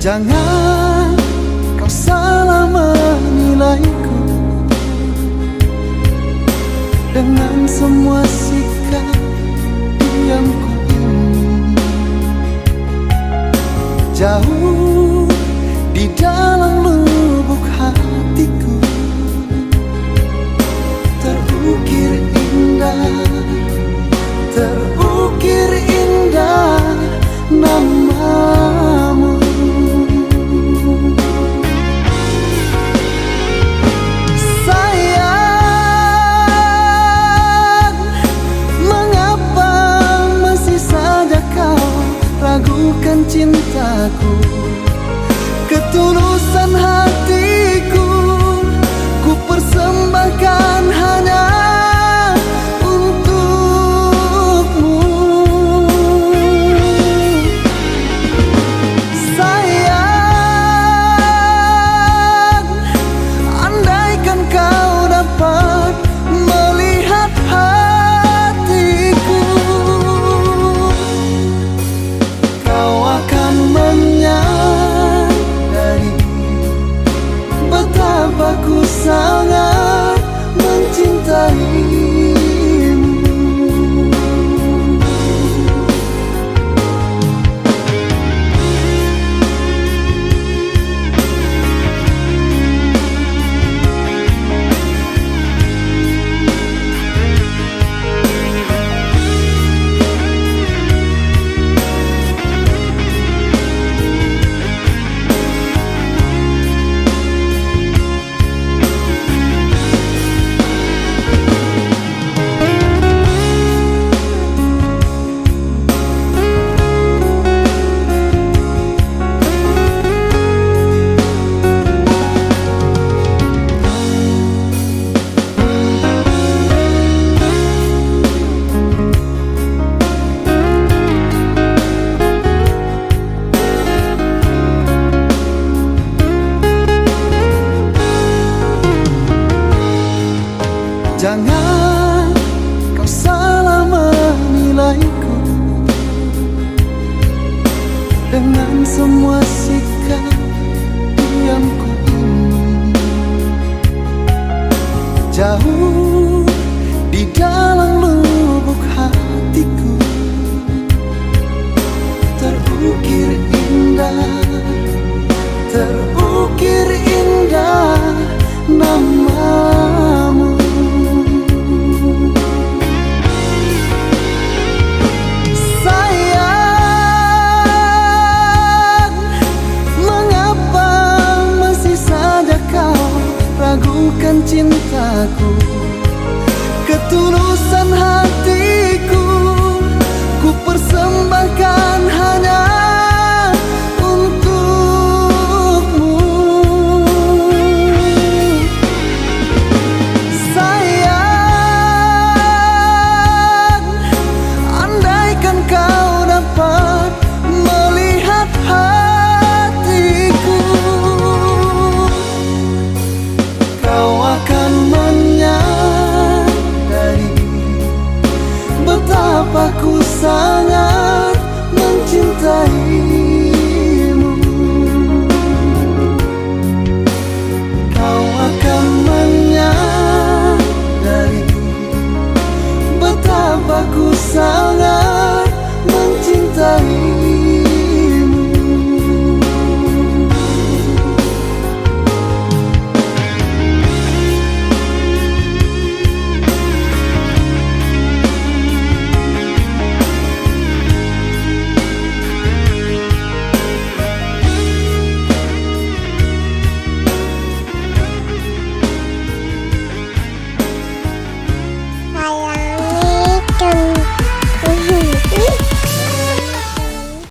Jangan kau salah menilaiku dengan semua sikap yang ku ingin. Jauh di dalam lubuk hatiku terukir indah namamu. Sayang, mengapa masih saja kau ragukan cintaku? Ketulusan hatiku ku persembahkan hanya untukmu. Sayang, andaikan kau dapat melihat hatiku, kau akan menyadari betapa ku sangat mencintaimu. Jangan kau salah menilaiku dengan semua sikap yang ku ingin. Jauh di dalam lubuk hatiku terukir indah namamu. Ragukan cintaku, ketulusan hatiku ku persembahkan hanya untukmu. Sayang, andaikan kau dapat melihat hatiku, kau akan menyadari betapa ku sangat mencintaimu. Kau akan menyadari betapa ku sangat